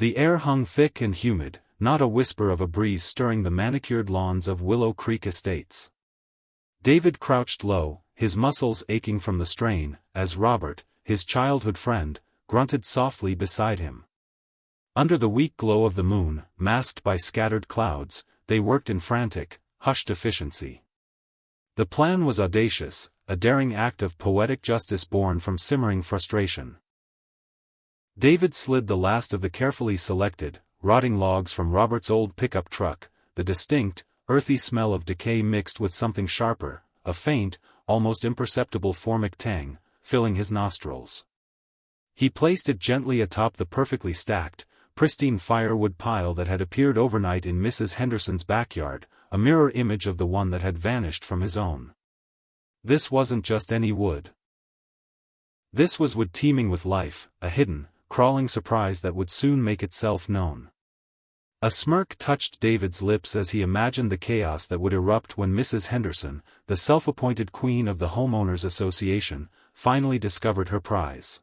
The air hung thick and humid, not a whisper of a breeze stirring the manicured lawns of Willow Creek Estates. David crouched low, his muscles aching from the strain, as Robert, his childhood friend, grunted softly beside him. Under the weak glow of the moon, masked by scattered clouds, they worked in frantic, hushed efficiency. The plan was audacious, a daring act of poetic justice born from simmering frustration. David slid the last of the carefully selected, rotting logs from Robert's old pickup truck, the distinct, earthy smell of decay mixed with something sharper, a faint, almost imperceptible formic tang, filling his nostrils. He placed it gently atop the perfectly stacked, pristine firewood pile that had appeared overnight in Mrs. Henderson's backyard, a mirror image of the one that had vanished from his own. This wasn't just any wood. This was wood teeming with life, a hidden, crawling surprise that would soon make itself known. A smirk touched David's lips as he imagined the chaos that would erupt when Mrs. Henderson, the self-appointed queen of the Homeowners Association, finally discovered her prize.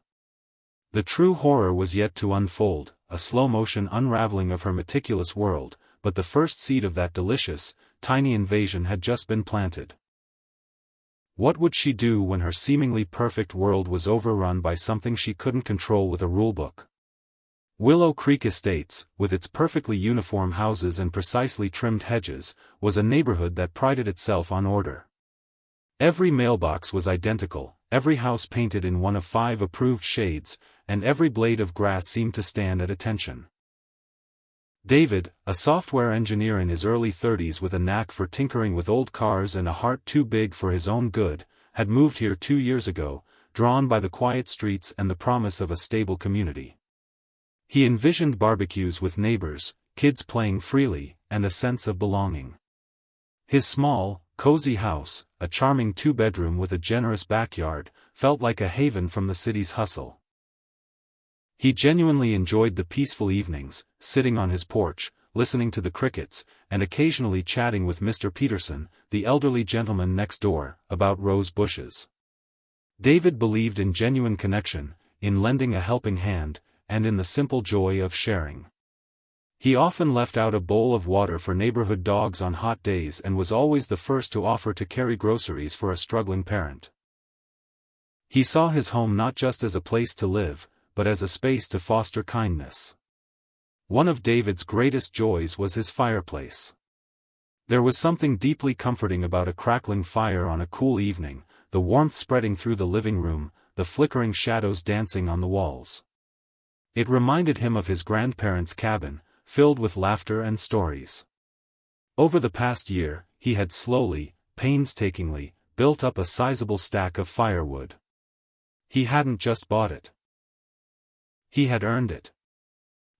The true horror was yet to unfold, a slow-motion unraveling of her meticulous world, but the first seed of that delicious, tiny invasion had just been planted. What would she do when her seemingly perfect world was overrun by something she couldn't control with a rulebook? Willow Creek Estates, with its perfectly uniform houses and precisely trimmed hedges, was a neighborhood that prided itself on order. Every mailbox was identical, every house painted in one of 5 approved shades, and every blade of grass seemed to stand at attention. David, a software engineer in his early 30s with a knack for tinkering with old cars and a heart too big for his own good, had moved here 2 years ago, drawn by the quiet streets and the promise of a stable community. He envisioned barbecues with neighbors, kids playing freely, and a sense of belonging. His small, cozy house, a charming 2-bedroom with a generous backyard, felt like a haven from the city's hustle. He genuinely enjoyed the peaceful evenings, sitting on his porch, listening to the crickets, and occasionally chatting with Mr. Peterson, the elderly gentleman next door, about rose bushes. David believed in genuine connection, in lending a helping hand, and in the simple joy of sharing. He often left out a bowl of water for neighborhood dogs on hot days and was always the first to offer to carry groceries for a struggling parent. He saw his home not just as a place to live, but as a space to foster kindness. One of David's greatest joys was his fireplace. There was something deeply comforting about a crackling fire on a cool evening, the warmth spreading through the living room, the flickering shadows dancing on the walls. It reminded him of his grandparents' cabin, filled with laughter and stories. Over the past year, he had slowly, painstakingly, built up a sizable stack of firewood. He hadn't just bought it. He had earned it.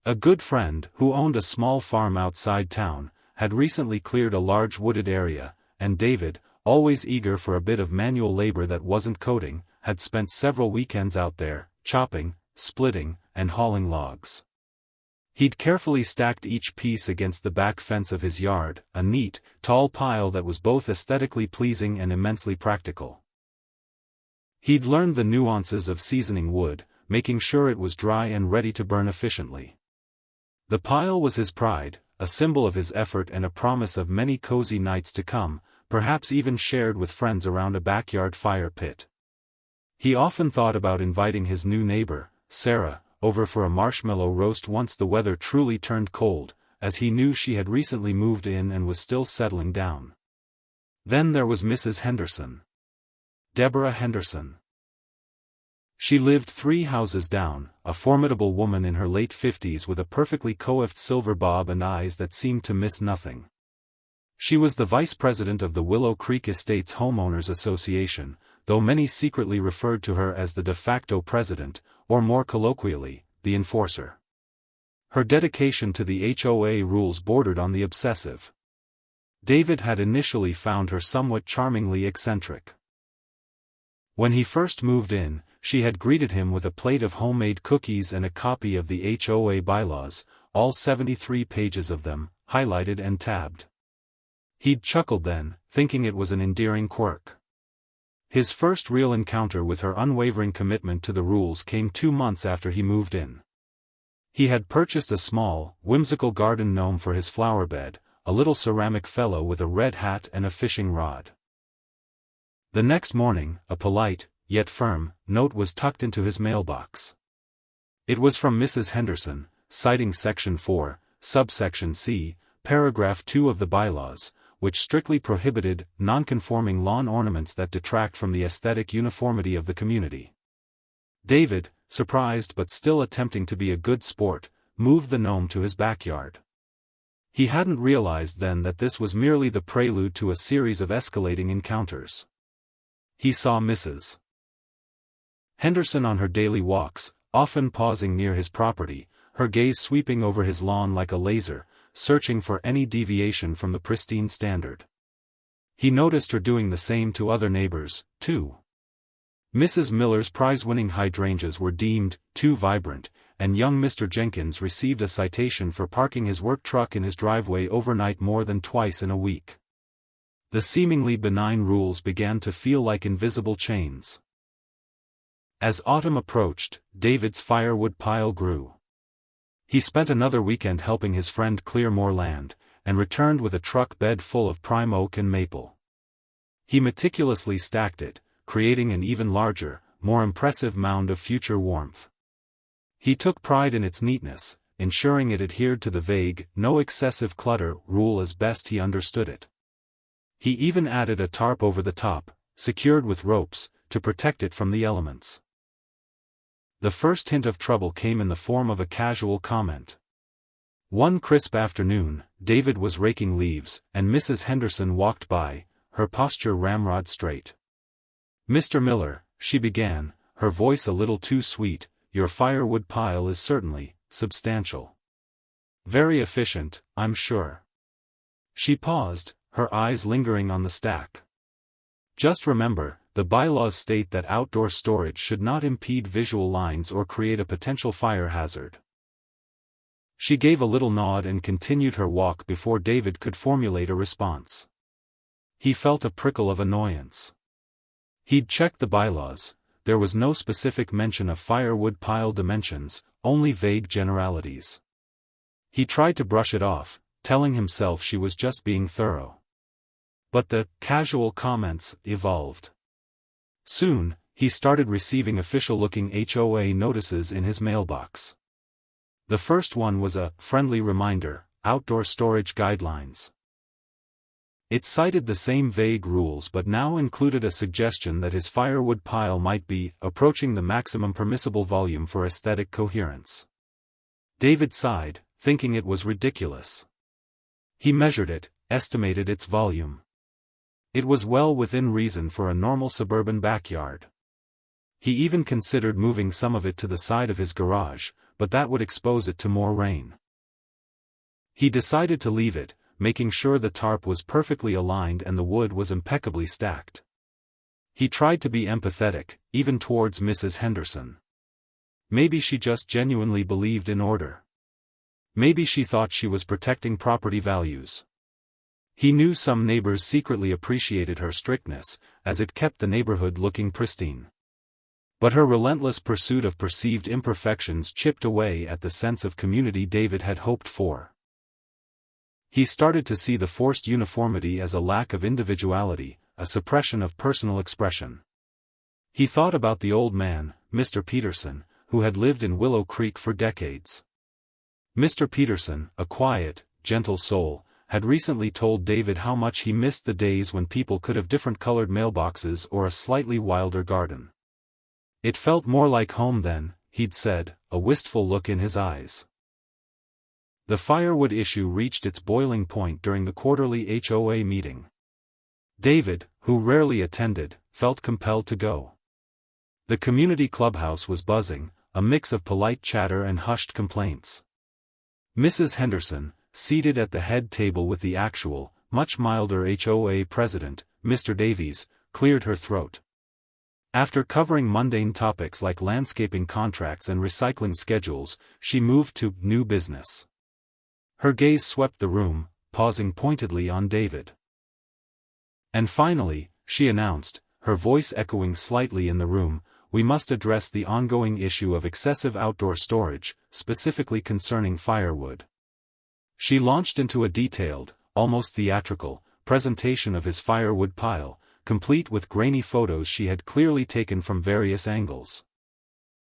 A good friend, who owned a small farm outside town, had recently cleared a large wooded area, and David, always eager for a bit of manual labor that wasn't coding, had spent several weekends out there, chopping, splitting, and hauling logs. He'd carefully stacked each piece against the back fence of his yard, a neat, tall pile that was both aesthetically pleasing and immensely practical. He'd learned the nuances of seasoning wood, making sure it was dry and ready to burn efficiently. The pile was his pride, a symbol of his effort and a promise of many cozy nights to come, perhaps even shared with friends around a backyard fire pit. He often thought about inviting his new neighbor, Sarah, over for a marshmallow roast once the weather truly turned cold, as he knew she had recently moved in and was still settling down. Then there was Mrs. Henderson. Deborah Henderson. She lived 3 houses down, a formidable woman in her late 50s with a perfectly coiffed silver bob and eyes that seemed to miss nothing. She was the vice president of the Willow Creek Estates Homeowners Association, though many secretly referred to her as the de facto president, or more colloquially, the enforcer. Her dedication to the HOA rules bordered on the obsessive. David had initially found her somewhat charmingly eccentric. When he first moved in, she had greeted him with a plate of homemade cookies and a copy of the HOA bylaws, all 73 pages of them, highlighted and tabbed. He'd chuckled then, thinking it was an endearing quirk. His first real encounter with her unwavering commitment to the rules came 2 months after he moved in. He had purchased a small, whimsical garden gnome for his flower bed, a little ceramic fellow with a red hat and a fishing rod. The next morning, a polite, yet firm, note was tucked into his mailbox. It was from Mrs. Henderson, citing Section 4, subsection C, paragraph 2 of the bylaws, which strictly prohibited non-conforming lawn ornaments that detract from the aesthetic uniformity of the community. David, surprised but still attempting to be a good sport, moved the gnome to his backyard. He hadn't realized then that this was merely the prelude to a series of escalating encounters. He saw Mrs. Henderson on her daily walks, often pausing near his property, her gaze sweeping over his lawn like a laser, searching for any deviation from the pristine standard. He noticed her doing the same to other neighbors, too. Mrs. Miller's prize-winning hydrangeas were deemed too vibrant, and young Mr. Jenkins received a citation for parking his work truck in his driveway overnight more than twice in a week. The seemingly benign rules began to feel like invisible chains. As autumn approached, David's firewood pile grew. He spent another weekend helping his friend clear more land, and returned with a truck bed full of prime oak and maple. He meticulously stacked it, creating an even larger, more impressive mound of future warmth. He took pride in its neatness, ensuring it adhered to the vague, no excessive clutter rule as best he understood it. He even added a tarp over the top, secured with ropes, to protect it from the elements. The first hint of trouble came in the form of a casual comment. One crisp afternoon, David was raking leaves, and Mrs. Henderson walked by, her posture ramrod straight. "Mr. Miller," she began, her voice a little too sweet, "your firewood pile is certainly substantial. Very efficient, I'm sure." She paused, her eyes lingering on the stack. "Just remember, the bylaws state that outdoor storage should not impede visual lines or create a potential fire hazard." She gave a little nod and continued her walk before David could formulate a response. He felt a prickle of annoyance. He'd checked the bylaws, there was no specific mention of firewood pile dimensions, only vague generalities. He tried to brush it off, telling himself she was just being thorough. But the casual comments evolved. Soon, he started receiving official-looking HOA notices in his mailbox. The first one was a friendly reminder, outdoor storage guidelines. It cited the same vague rules but now included a suggestion that his firewood pile might be approaching the maximum permissible volume for aesthetic coherence. David sighed, thinking it was ridiculous. He measured it, estimated its volume. It was well within reason for a normal suburban backyard. He even considered moving some of it to the side of his garage, but that would expose it to more rain. He decided to leave it, making sure the tarp was perfectly aligned and the wood was impeccably stacked. He tried to be empathetic, even towards Mrs. Henderson. Maybe she just genuinely believed in order. Maybe she thought she was protecting property values. He knew some neighbors secretly appreciated her strictness, as it kept the neighborhood looking pristine. But her relentless pursuit of perceived imperfections chipped away at the sense of community David had hoped for. He started to see the forced uniformity as a lack of individuality, a suppression of personal expression. He thought about the old man, Mr. Peterson, who had lived in Willow Creek for decades. Mr. Peterson, a quiet, gentle soul, had recently told David how much he missed the days when people could have different colored mailboxes or a slightly wilder garden. It felt more like home then, he'd said, a wistful look in his eyes. The firewood issue reached its boiling point during the quarterly HOA meeting. David, who rarely attended, felt compelled to go. The community clubhouse was buzzing, a mix of polite chatter and hushed complaints. Mrs. Henderson, seated at the head table with the actual, much milder HOA president, Mr. Davies, cleared her throat. After covering mundane topics like landscaping contracts and recycling schedules, she moved to new business. Her gaze swept the room, pausing pointedly on David. "And finally," she announced, her voice echoing slightly in the room, we must address the ongoing issue of excessive outdoor storage, specifically concerning firewood. She launched into a detailed, almost theatrical, presentation of his firewood pile, complete with grainy photos she had clearly taken from various angles.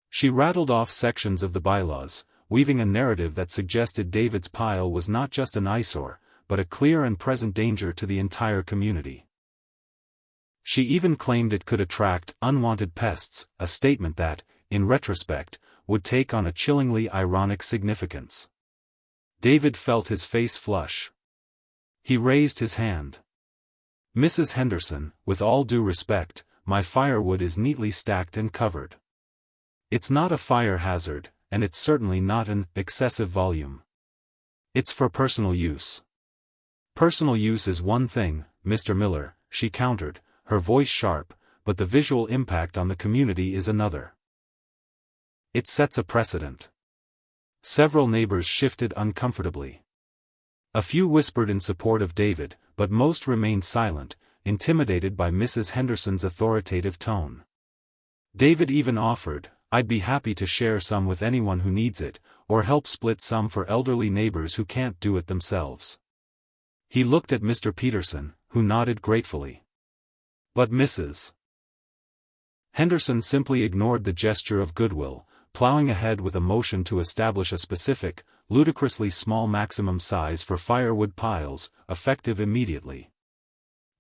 She rattled off sections of the bylaws, weaving a narrative that suggested David's pile was not just an eyesore, but a clear and present danger to the entire community. She even claimed it could attract unwanted pests, a statement that, in retrospect, would take on a chillingly ironic significance. David felt his face flush. He raised his hand. "Mrs. Henderson, with all due respect, my firewood is neatly stacked and covered. It's not a fire hazard, and it's certainly not an excessive volume. It's for personal use." "Personal use is one thing, Mr. Miller," she countered, her voice sharp, "but the visual impact on the community is another. It sets a precedent." Several neighbors shifted uncomfortably. A few whispered in support of David, but most remained silent, intimidated by Mrs. Henderson's authoritative tone. David even offered, "I'd be happy to share some with anyone who needs it, or help split some for elderly neighbors who can't do it themselves." He looked at Mr. Peterson, who nodded gratefully. But Mrs. Henderson simply ignored the gesture of goodwill, plowing ahead with a motion to establish a specific, ludicrously small maximum size for firewood piles, effective immediately.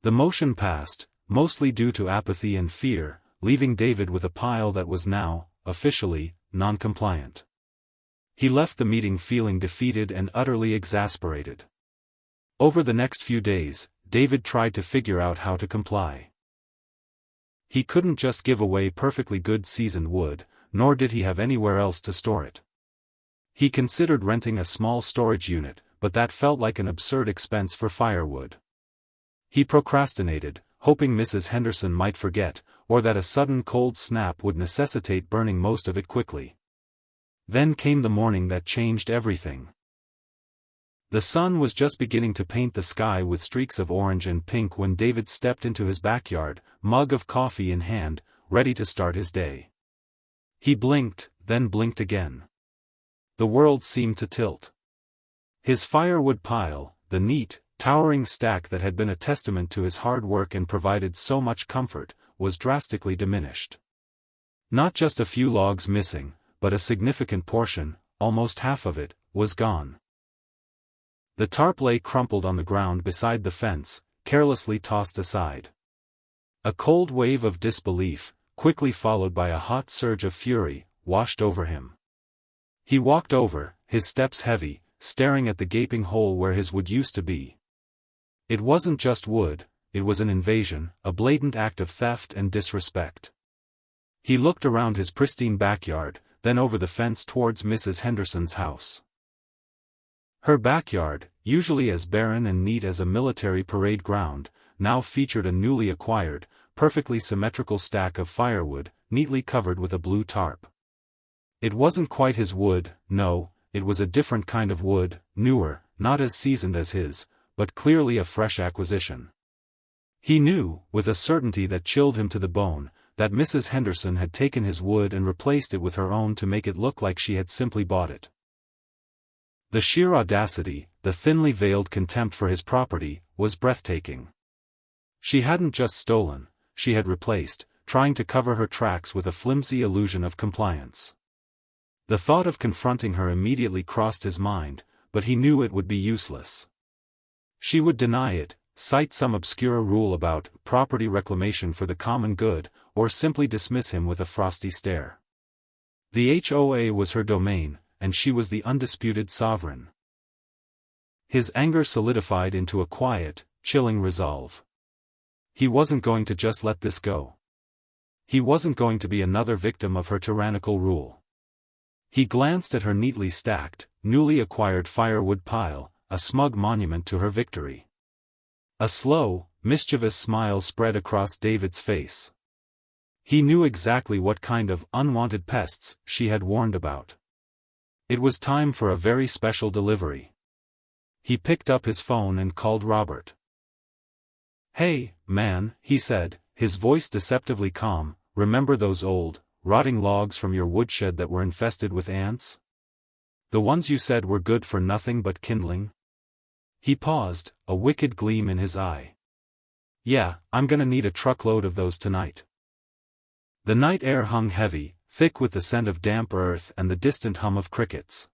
The motion passed, mostly due to apathy and fear, leaving David with a pile that was now, officially, non-compliant. He left the meeting feeling defeated and utterly exasperated. Over the next few days, David tried to figure out how to comply. He couldn't just give away perfectly good seasoned wood, nor did he have anywhere else to store it. He considered renting a small storage unit, but that felt like an absurd expense for firewood. He procrastinated, hoping Mrs. Henderson might forget, or that a sudden cold snap would necessitate burning most of it quickly. Then came the morning that changed everything. The sun was just beginning to paint the sky with streaks of orange and pink when David stepped into his backyard, mug of coffee in hand, ready to start his day. He blinked, then blinked again. The world seemed to tilt. His firewood pile, the neat, towering stack that had been a testament to his hard work and provided so much comfort, was drastically diminished. Not just a few logs missing, but a significant portion, almost half of it, was gone. The tarp lay crumpled on the ground beside the fence, carelessly tossed aside. A cold wave of disbelief, quickly followed by a hot surge of fury, washed over him. He walked over, his steps heavy, staring at the gaping hole where his wood used to be. It wasn't just wood, it was an invasion, a blatant act of theft and disrespect. He looked around his pristine backyard, then over the fence towards Mrs. Henderson's house. Her backyard, usually as barren and neat as a military parade ground, now featured a newly acquired, perfectly symmetrical stack of firewood, neatly covered with a blue tarp. It wasn't quite his wood, no, it was a different kind of wood, newer, not as seasoned as his, but clearly a fresh acquisition. He knew, with a certainty that chilled him to the bone, that Mrs. Henderson had taken his wood and replaced it with her own to make it look like she had simply bought it. The sheer audacity, the thinly veiled contempt for his property, was breathtaking. She hadn't just stolen, she had replaced, trying to cover her tracks with a flimsy illusion of compliance. The thought of confronting her immediately crossed his mind, but he knew it would be useless. She would deny it, cite some obscure rule about property reclamation for the common good, or simply dismiss him with a frosty stare. The HOA was her domain, and she was the undisputed sovereign. His anger solidified into a quiet, chilling resolve. He wasn't going to just let this go. He wasn't going to be another victim of her tyrannical rule. He glanced at her neatly stacked, newly acquired firewood pile, a smug monument to her victory. A slow, mischievous smile spread across David's face. He knew exactly what kind of unwanted pests she had warned about. It was time for a very special delivery. He picked up his phone and called Robert. "Hey, man," he said, his voice deceptively calm, "remember those old rotting logs from your woodshed that were infested with ants? The ones you said were good for nothing but kindling? He paused, a wicked gleam in his eye. Yeah, I'm gonna need a truckload of those tonight. The night air hung heavy, thick with the scent of damp earth and the distant hum of crickets.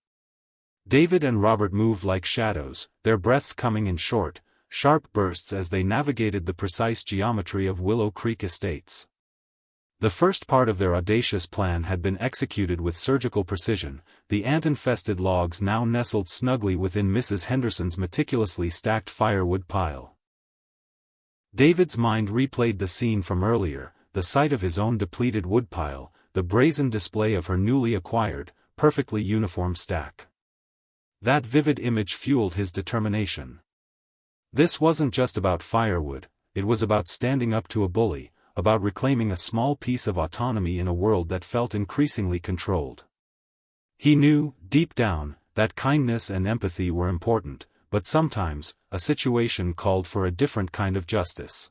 David and Robert moved like shadows, their breaths coming in short, sharp bursts as they navigated the precise geometry of Willow Creek Estates. The first part of their audacious plan had been executed with surgical precision, the ant-infested logs now nestled snugly within Mrs. Henderson's meticulously stacked firewood pile. David's mind replayed the scene from earlier, the sight of his own depleted woodpile, the brazen display of her newly acquired, perfectly uniform stack. That vivid image fueled his determination. This wasn't just about firewood, it was about standing up to a bully, about reclaiming a small piece of autonomy in a world that felt increasingly controlled. He knew, deep down, that kindness and empathy were important, but sometimes, a situation called for a different kind of justice.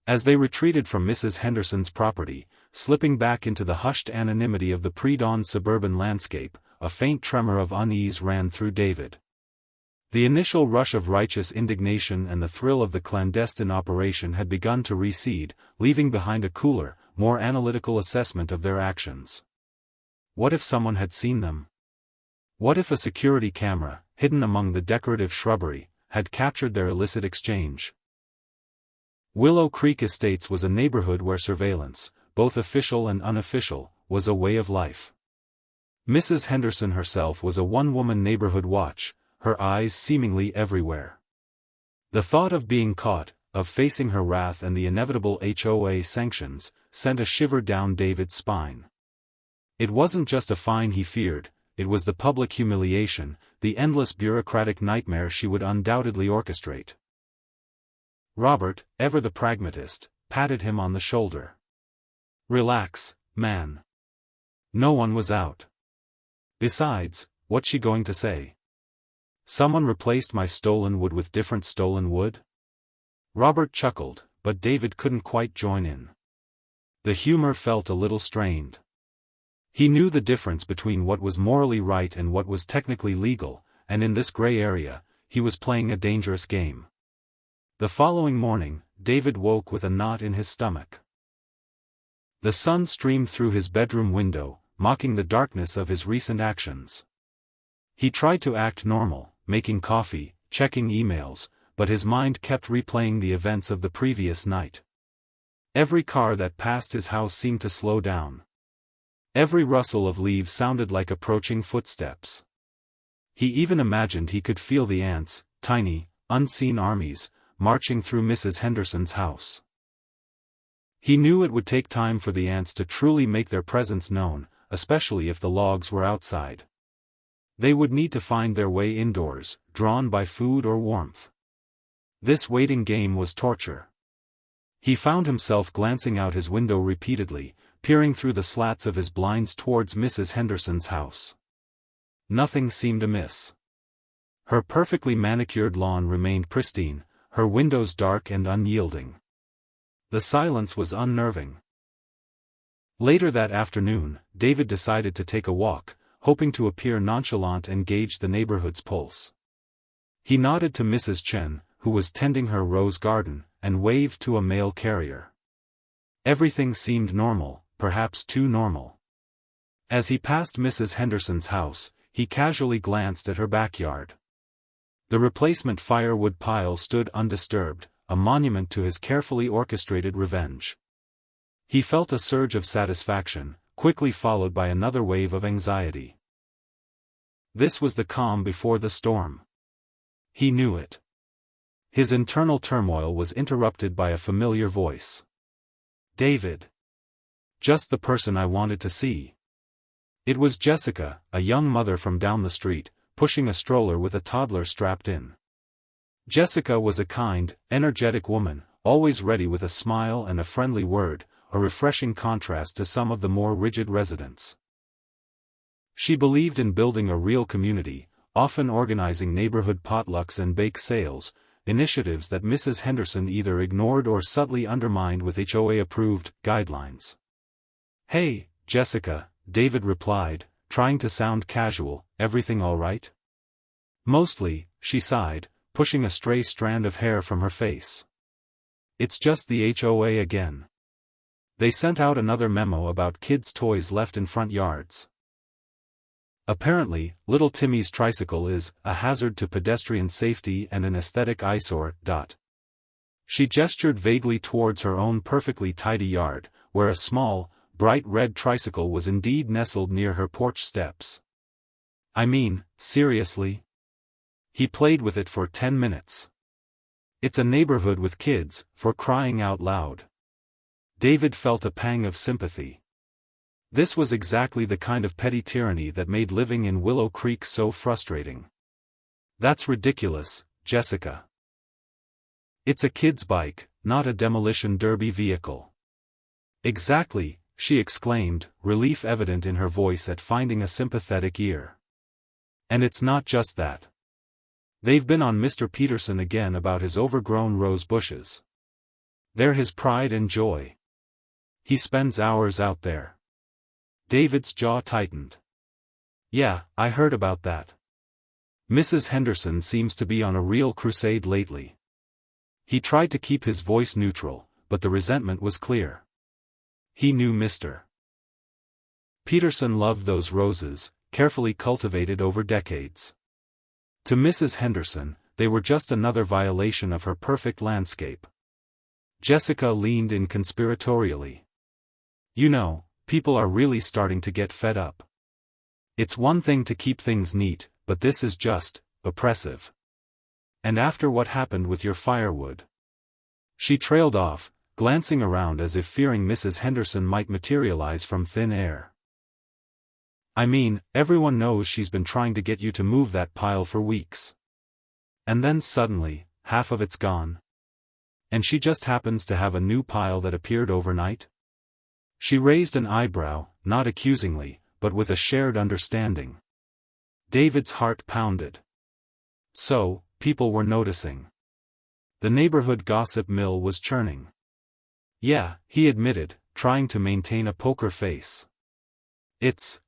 As they retreated from Mrs. Henderson's property, slipping back into the hushed anonymity of the pre-dawn suburban landscape, a faint tremor of unease ran through David. The initial rush of righteous indignation and the thrill of the clandestine operation had begun to recede, leaving behind a cooler, more analytical assessment of their actions. What if someone had seen them? What if a security camera, hidden among the decorative shrubbery, had captured their illicit exchange? Willow Creek Estates was a neighborhood where surveillance, both official and unofficial, was a way of life. Mrs. Henderson herself was a one-woman neighborhood watch, her eyes seemingly everywhere. The thought of being caught, of facing her wrath and the inevitable HOA sanctions, sent a shiver down David's spine. It wasn't just a fine he feared, it was the public humiliation, the endless bureaucratic nightmare she would undoubtedly orchestrate. Robert, ever the pragmatist, patted him on the shoulder. Relax, man. No one was out. Besides, what's she going to say? Someone replaced my stolen wood with different stolen wood? Robert chuckled, but David couldn't quite join in. The humor felt a little strained. He knew the difference between what was morally right and what was technically legal, and in this gray area, he was playing a dangerous game. The following morning, David woke with a knot in his stomach. The sun streamed through his bedroom window, mocking the darkness of his recent actions. He tried to act normal, making coffee, checking emails, but his mind kept replaying the events of the previous night. Every car that passed his house seemed to slow down. Every rustle of leaves sounded like approaching footsteps. He even imagined he could feel the ants, tiny, unseen armies, marching through Mrs. Henderson's house. He knew it would take time for the ants to truly make their presence known, especially if the logs were outside. They would need to find their way indoors, drawn by food or warmth. This waiting game was torture. He found himself glancing out his window repeatedly, peering through the slats of his blinds towards Mrs. Henderson's house. Nothing seemed amiss. Her perfectly manicured lawn remained pristine, her windows dark and unyielding. The silence was unnerving. Later that afternoon, David decided to take a walk, hoping to appear nonchalant and gauge the neighborhood's pulse. He nodded to Mrs. Chen, who was tending her rose garden, and waved to a mail carrier. Everything seemed normal, perhaps too normal. As he passed Mrs. Henderson's house, he casually glanced at her backyard. The replacement firewood pile stood undisturbed, a monument to his carefully orchestrated revenge. He felt a surge of satisfaction, quickly followed by another wave of anxiety. This was the calm before the storm. He knew it. His internal turmoil was interrupted by a familiar voice. David. Just the person I wanted to see. It was Jessica, a young mother from down the street, pushing a stroller with a toddler strapped in. Jessica was a kind, energetic woman, always ready with a smile and a friendly word, a refreshing contrast to some of the more rigid residents. She believed in building a real community, often organizing neighborhood potlucks and bake sales, initiatives that Mrs. Henderson either ignored or subtly undermined with HOA-approved guidelines. "Hey, Jessica," David replied, trying to sound casual, "everything all right?" "Mostly," she sighed, pushing a stray strand of hair from her face. "It's just the HOA again. They sent out another memo about kids' toys left in front yards. Apparently, little Timmy's tricycle is a hazard to pedestrian safety and an aesthetic eyesore. She gestured vaguely towards her own perfectly tidy yard, where a small, bright red tricycle was indeed nestled near her porch steps. "I mean, seriously? He played with it for 10 minutes. It's a neighborhood with kids, for crying out loud." David felt a pang of sympathy. This was exactly the kind of petty tyranny that made living in Willow Creek so frustrating. "That's ridiculous, Jessica. It's a kid's bike, not a demolition derby vehicle." "Exactly," she exclaimed, relief evident in her voice at finding a sympathetic ear. "And it's not just that. They've been on Mr. Peterson again about his overgrown rose bushes. They're his pride and joy. He spends hours out there." David's jaw tightened. "Yeah, I heard about that. Mrs. Henderson seems to be on a real crusade lately." He tried to keep his voice neutral, but the resentment was clear. He knew Mr. Peterson loved those roses, carefully cultivated over decades. To Mrs. Henderson, they were just another violation of her perfect landscape. Jessica leaned in conspiratorially. "You know, people are really starting to get fed up. It's one thing to keep things neat, but this is just oppressive. And after what happened with your firewood." She trailed off, glancing around as if fearing Mrs. Henderson might materialize from thin air. "I mean, everyone knows she's been trying to get you to move that pile for weeks. And then suddenly, half of it's gone. And she just happens to have a new pile that appeared overnight?" She raised an eyebrow, not accusingly, but with a shared understanding. David's heart pounded. So, people were noticing. The neighborhood gossip mill was churning. "Yeah," he admitted, trying to maintain a poker face. "It's,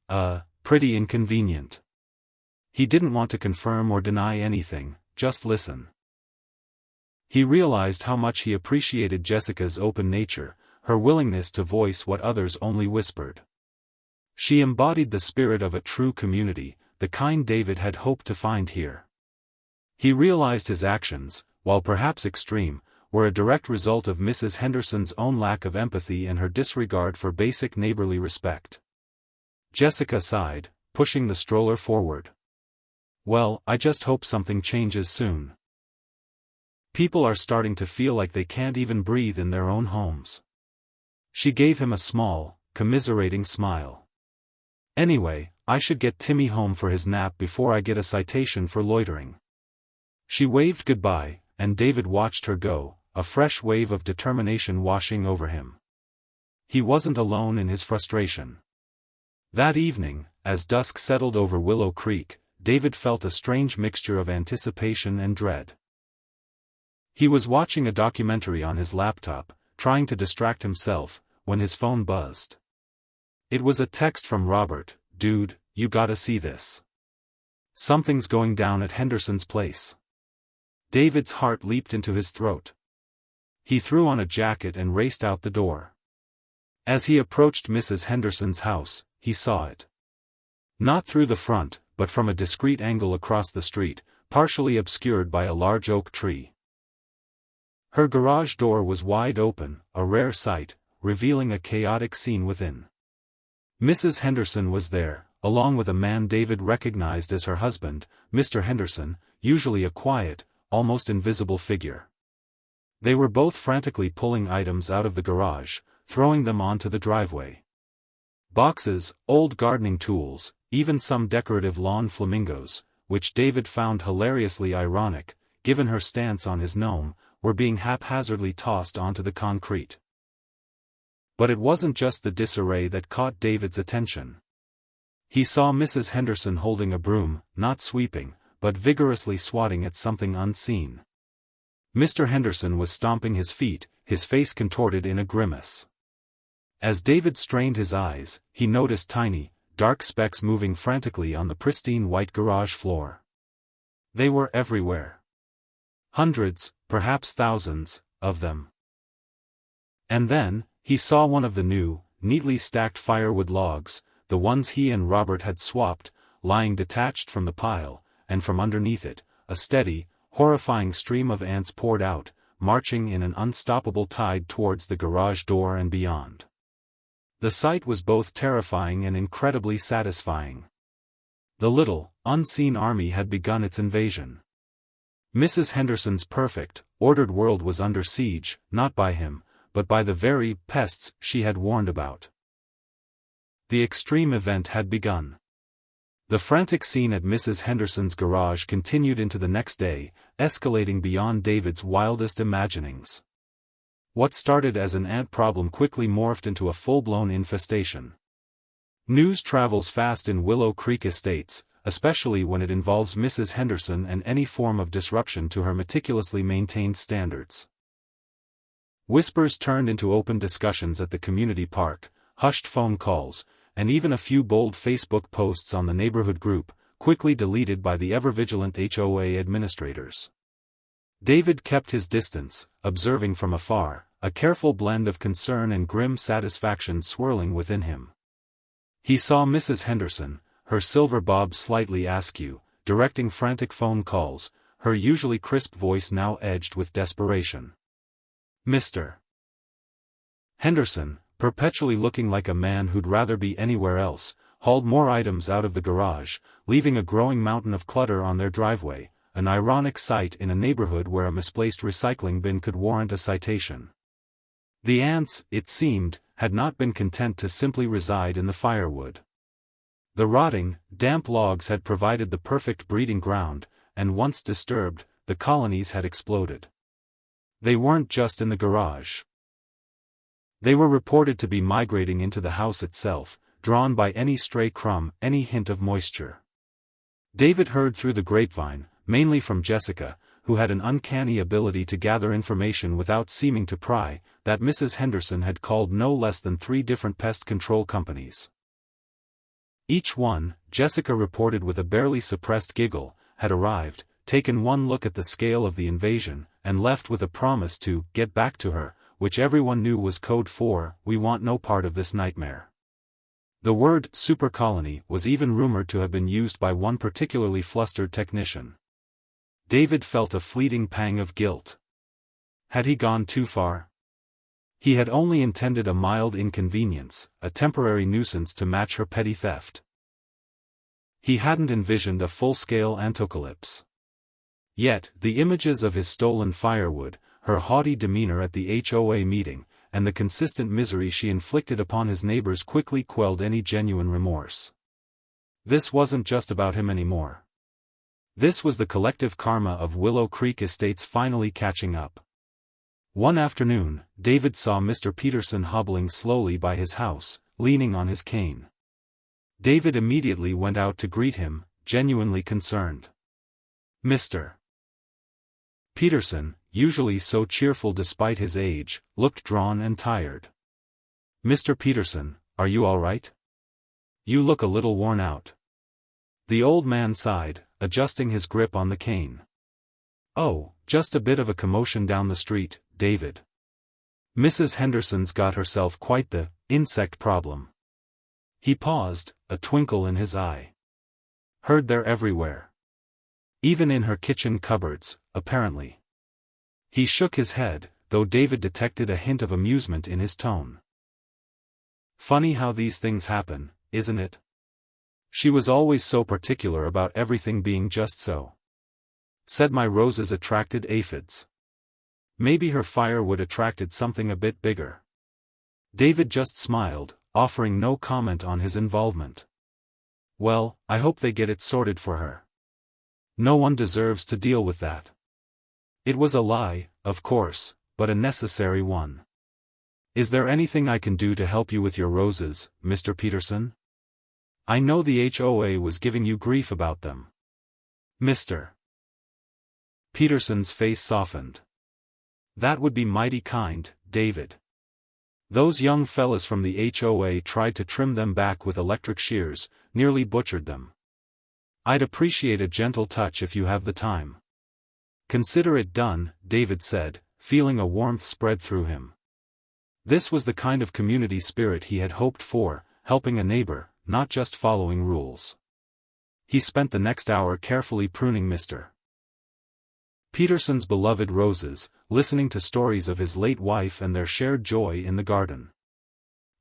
pretty inconvenient." He didn't want to confirm or deny anything, just listen. He realized how much he appreciated Jessica's open nature, her willingness to voice what others only whispered. She embodied the spirit of a true community, the kind David had hoped to find here. He realized his actions, while perhaps extreme, were a direct result of Mrs. Henderson's own lack of empathy and her disregard for basic neighborly respect. Jessica sighed, pushing the stroller forward. "Well, I just hope something changes soon. People are starting to feel like they can't even breathe in their own homes." She gave him a small, commiserating smile. "Anyway, I should get Timmy home for his nap before I get a citation for loitering." She waved goodbye, and David watched her go, a fresh wave of determination washing over him. He wasn't alone in his frustration. That evening, as dusk settled over Willow Creek, David felt a strange mixture of anticipation and dread. He was watching a documentary on his laptop, trying to distract himself, when his phone buzzed. It was a text from Robert. "Dude, you gotta see this. Something's going down at Henderson's place." David's heart leaped into his throat. He threw on a jacket and raced out the door. As he approached Mrs. Henderson's house, he saw it. Not through the front, but from a discreet angle across the street, partially obscured by a large oak tree. Her garage door was wide open, a rare sight, revealing a chaotic scene within. Mrs. Henderson was there, along with a man David recognized as her husband, Mr. Henderson, usually a quiet, almost invisible figure. They were both frantically pulling items out of the garage, throwing them onto the driveway. Boxes, old gardening tools, even some decorative lawn flamingos, which David found hilariously ironic, given her stance on his gnome, were being haphazardly tossed onto the concrete. But it wasn't just the disarray that caught David's attention. He saw Mrs. Henderson holding a broom, not sweeping, but vigorously swatting at something unseen. Mr. Henderson was stomping his feet, his face contorted in a grimace. As David strained his eyes, he noticed tiny, dark specks moving frantically on the pristine white garage floor. They were everywhere. Hundreds, perhaps thousands, of them. And then, he saw one of the new, neatly stacked firewood logs, the ones he and Robert had swapped, lying detached from the pile, and from underneath it, a steady, horrifying stream of ants poured out, marching in an unstoppable tide towards the garage door and beyond. The sight was both terrifying and incredibly satisfying. The little, unseen army had begun its invasion. Mrs. Henderson's perfect, ordered world was under siege, not by him, but by the very pests she had warned about. The extreme event had begun. The frantic scene at Mrs. Henderson's garage continued into the next day, escalating beyond David's wildest imaginings. What started as an ant problem quickly morphed into a full-blown infestation. News travels fast in Willow Creek Estates, especially when it involves Mrs. Henderson and any form of disruption to her meticulously maintained standards. Whispers turned into open discussions at the community park, hushed phone calls, and even a few bold Facebook posts on the neighborhood group, quickly deleted by the ever-vigilant HOA administrators. David kept his distance, observing from afar, a careful blend of concern and grim satisfaction swirling within him. He saw Mrs. Henderson, her silver bob slightly askew, directing frantic phone calls, her usually crisp voice now edged with desperation. Mr. Henderson, perpetually looking like a man who'd rather be anywhere else, hauled more items out of the garage, leaving a growing mountain of clutter on their driveway, an ironic sight in a neighborhood where a misplaced recycling bin could warrant a citation. The ants, it seemed, had not been content to simply reside in the firewood. The rotting, damp logs had provided the perfect breeding ground, and once disturbed, the colonies had exploded. They weren't just in the garage. They were reported to be migrating into the house itself, drawn by any stray crumb, any hint of moisture. David heard through the grapevine, mainly from Jessica, who had an uncanny ability to gather information without seeming to pry, that Mrs. Henderson had called no less than 3 different pest control companies. Each one, Jessica reported with a barely suppressed giggle, had arrived, taken one look at the scale of the invasion, and left with a promise to get back to her, which everyone knew was code for, "We want no part of this nightmare." The word super colony was even rumored to have been used by one particularly flustered technician. David felt a fleeting pang of guilt. Had he gone too far? He had only intended a mild inconvenience, a temporary nuisance to match her petty theft. He hadn't envisioned a full-scale antocalypse. Yet, the images of his stolen firewood, her haughty demeanor at the HOA meeting, and the consistent misery she inflicted upon his neighbors quickly quelled any genuine remorse. This wasn't just about him anymore. This was the collective karma of Willow Creek Estates finally catching up. One afternoon, David saw Mr. Peterson hobbling slowly by his house, leaning on his cane. David immediately went out to greet him, genuinely concerned. Mr. Peterson, usually so cheerful despite his age, looked drawn and tired. "Mr. Peterson, are you all right? You look a little worn out." The old man sighed, adjusting his grip on the cane. "Oh, just a bit of a commotion down the street, David. Mrs. Henderson's got herself quite the insect problem." He paused, a twinkle in his eye. "Heard they're everywhere. Even in her kitchen cupboards, apparently." He shook his head, though David detected a hint of amusement in his tone. "Funny how these things happen, isn't it? She was always so particular about everything being just so. Said my roses attracted aphids. Maybe her firewood attracted something a bit bigger." David just smiled, offering no comment on his involvement. "Well, I hope they get it sorted for her. No one deserves to deal with that." It was a lie, of course, but a necessary one. "Is there anything I can do to help you with your roses, Mr. Peterson? I know the HOA was giving you grief about them." Mr. Peterson's face softened. "That would be mighty kind, David. Those young fellas from the HOA tried to trim them back with electric shears, nearly butchered them. I'd appreciate a gentle touch if you have the time. Consider it done, David said, feeling a warmth spread through him. This was the kind of community spirit he had hoped for, helping a neighbor, not just following rules. He spent the next hour carefully pruning Mr. Peterson's beloved roses, listening to stories of his late wife and their shared joy in the garden.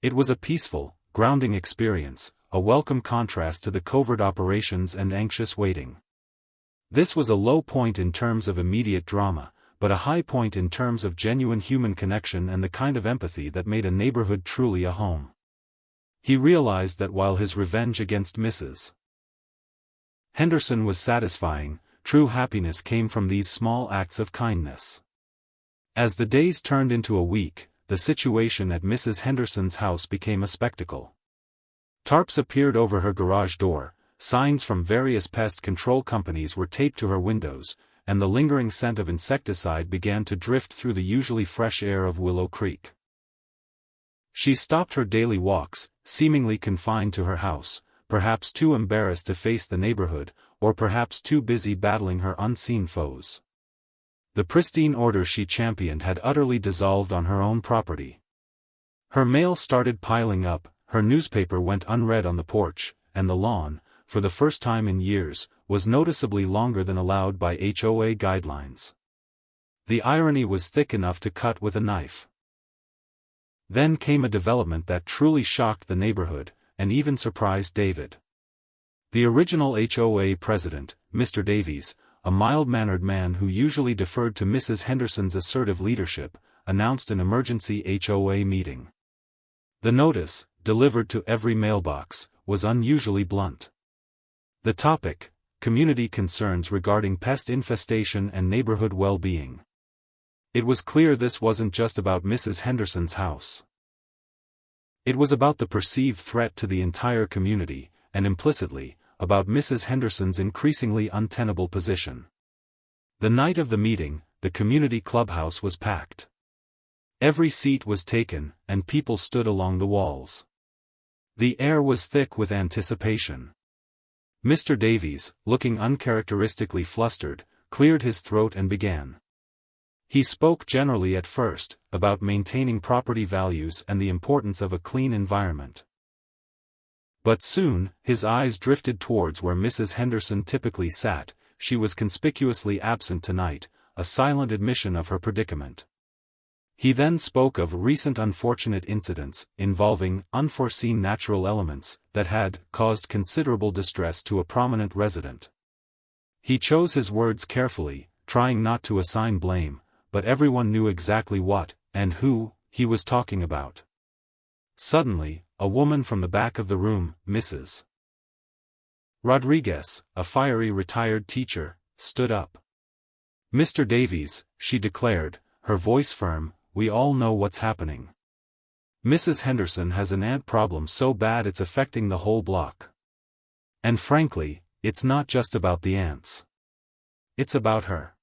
It was a peaceful, grounding experience, a welcome contrast to the covert operations and anxious waiting. This was a low point in terms of immediate drama, but a high point in terms of genuine human connection and the kind of empathy that made a neighborhood truly a home. He realized that while his revenge against Mrs. Henderson was satisfying, true happiness came from these small acts of kindness. As the days turned into a week, the situation at Mrs. Henderson's house became a spectacle. Tarps appeared over her garage door, signs from various pest control companies were taped to her windows, and the lingering scent of insecticide began to drift through the usually fresh air of Willow Creek. She stopped her daily walks, seemingly confined to her house, perhaps too embarrassed to face the neighborhood, or perhaps too busy battling her unseen foes. The pristine order she championed had utterly dissolved on her own property. Her mail started piling up, her newspaper went unread on the porch, and the lawn, for the first time in years, was noticeably longer than allowed by HOA guidelines. The irony was thick enough to cut with a knife. Then came a development that truly shocked the neighborhood, and even surprised David. The original HOA president, Mr. Davies, a mild-mannered man who usually deferred to Mrs. Henderson's assertive leadership, announced an emergency HOA meeting. The notice, delivered to every mailbox, was unusually blunt. The topic: community concerns regarding pest infestation and neighborhood well-being. It was clear this wasn't just about Mrs. Henderson's house. It was about the perceived threat to the entire community, and implicitly, about Mrs. Henderson's increasingly untenable position. The night of the meeting, the community clubhouse was packed. Every seat was taken, and people stood along the walls. The air was thick with anticipation. Mr. Davies, looking uncharacteristically flustered, cleared his throat and began. He spoke generally at first, about maintaining property values and the importance of a clean environment. But soon, his eyes drifted towards where Mrs. Henderson typically sat. She was conspicuously absent tonight, a silent admission of her predicament. He then spoke of recent unfortunate incidents, involving unforeseen natural elements, that had caused considerable distress to a prominent resident. He chose his words carefully, trying not to assign blame, but everyone knew exactly what, and who, he was talking about. Suddenly, a woman from the back of the room, Mrs. Rodriguez, a fiery retired teacher, stood up. "Mr. Davies," she declared, her voice firm, "we all know what's happening. Mrs. Henderson has an ant problem so bad it's affecting the whole block. And frankly, it's not just about the ants. It's about her.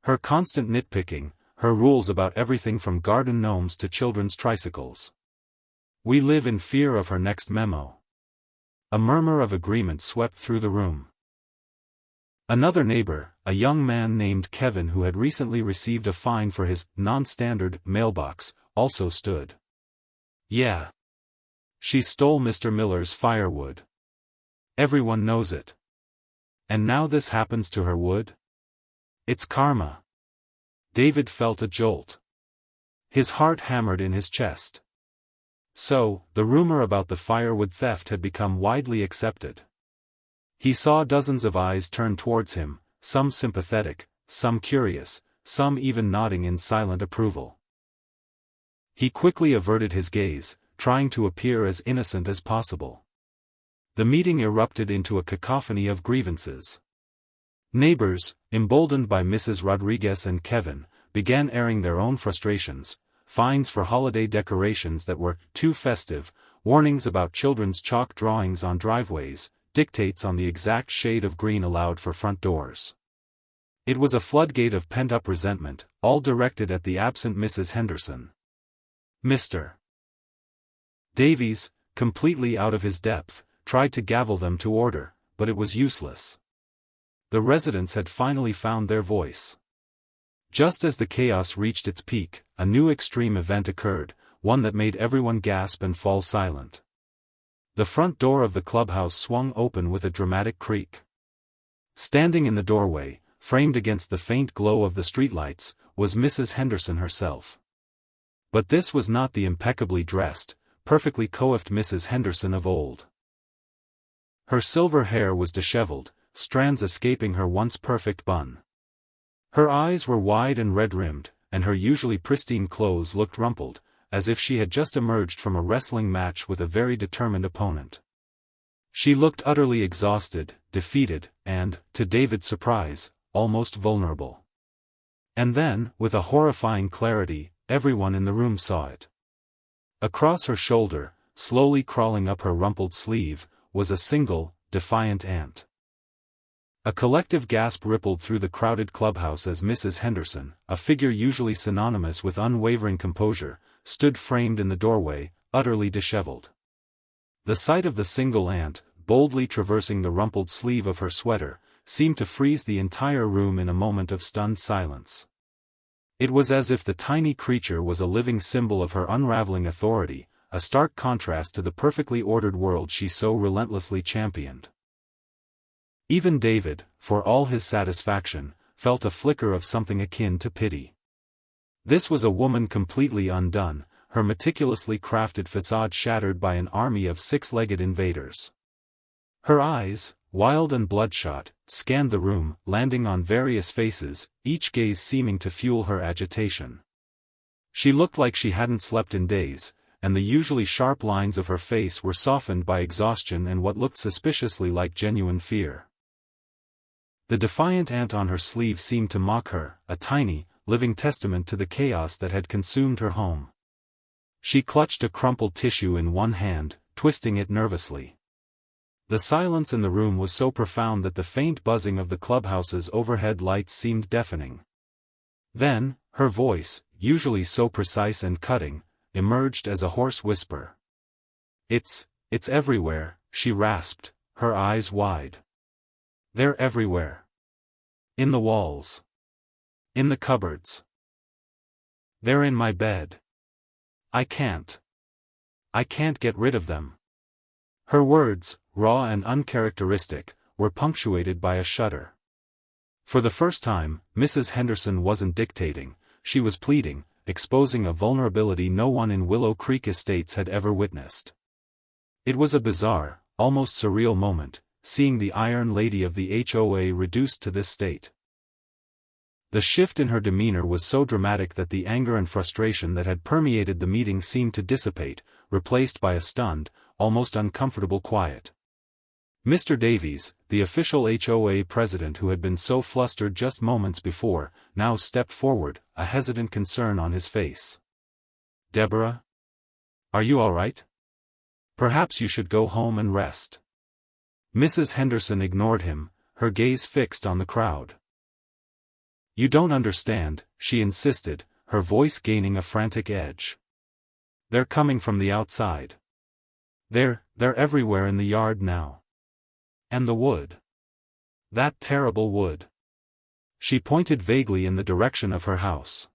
Her constant nitpicking, her rules about everything from garden gnomes to children's tricycles. We live in fear of her next memo." A murmur of agreement swept through the room. Another neighbor, a young man named Kevin who had recently received a fine for his non-standard mailbox, also stood. "Yeah. She stole Mr. Miller's firewood. Everyone knows it. And now this happens to her wood? It's karma." David felt a jolt. His heart hammered in his chest. So, the rumor about the firewood theft had become widely accepted. He saw dozens of eyes turn towards him, some sympathetic, some curious, some even nodding in silent approval. He quickly averted his gaze, trying to appear as innocent as possible. The meeting erupted into a cacophony of grievances. Neighbors, emboldened by Mrs. Rodriguez and Kevin, began airing their own frustrations: fines for holiday decorations that were too festive, warnings about children's chalk drawings on driveways, dictates on the exact shade of green allowed for front doors. It was a floodgate of pent-up resentment, all directed at the absent Mrs. Henderson. Mr. Davies, completely out of his depth, tried to gavel them to order, but it was useless. The residents had finally found their voice. Just as the chaos reached its peak, a new extreme event occurred, one that made everyone gasp and fall silent. The front door of the clubhouse swung open with a dramatic creak. Standing in the doorway, framed against the faint glow of the streetlights, was Mrs. Henderson herself. But this was not the impeccably dressed, perfectly coiffed Mrs. Henderson of old. Her silver hair was disheveled, strands escaping her once perfect bun. Her eyes were wide and red-rimmed, and her usually pristine clothes looked rumpled, as if she had just emerged from a wrestling match with a very determined opponent. She looked utterly exhausted, defeated, and, to David's surprise, almost vulnerable. And then, with a horrifying clarity, everyone in the room saw it. Across her shoulder, slowly crawling up her rumpled sleeve, was a single, defiant ant. A collective gasp rippled through the crowded clubhouse as Mrs. Henderson, a figure usually synonymous with unwavering composure, stood framed in the doorway, utterly disheveled. The sight of the single ant, boldly traversing the rumpled sleeve of her sweater, seemed to freeze the entire room in a moment of stunned silence. It was as if the tiny creature was a living symbol of her unraveling authority, a stark contrast to the perfectly ordered world she so relentlessly championed. Even David, for all his satisfaction, felt a flicker of something akin to pity. This was a woman completely undone, her meticulously crafted facade shattered by an army of six-legged invaders. Her eyes, wild and bloodshot, scanned the room, landing on various faces, each gaze seeming to fuel her agitation. She looked like she hadn't slept in days, and the usually sharp lines of her face were softened by exhaustion and what looked suspiciously like genuine fear. The defiant ant on her sleeve seemed to mock her, a tiny, living testament to the chaos that had consumed her home. She clutched a crumpled tissue in one hand, twisting it nervously. The silence in the room was so profound that the faint buzzing of the clubhouse's overhead lights seemed deafening. Then, her voice, usually so precise and cutting, emerged as a hoarse whisper. It's everywhere," she rasped, her eyes wide. "They're everywhere. In the walls. In the cupboards. They're in my bed. I can't get rid of them." Her words, raw and uncharacteristic, were punctuated by a shudder. For the first time, Mrs. Henderson wasn't dictating, she was pleading, exposing a vulnerability no one in Willow Creek Estates had ever witnessed. It was a bizarre, almost surreal moment, seeing the Iron Lady of the HOA reduced to this state. The shift in her demeanor was so dramatic that the anger and frustration that had permeated the meeting seemed to dissipate, replaced by a stunned, almost uncomfortable quiet. Mr. Davies, the official HOA president who had been so flustered just moments before, now stepped forward, a hesitant concern on his face. "Deborah? Are you all right? Perhaps you should go home and rest." Mrs. Henderson ignored him, her gaze fixed on the crowd. "You don't understand," she insisted, her voice gaining a frantic edge. "They're coming from the outside. They're everywhere in the yard now. And the wood. That terrible wood." She pointed vaguely in the direction of her house.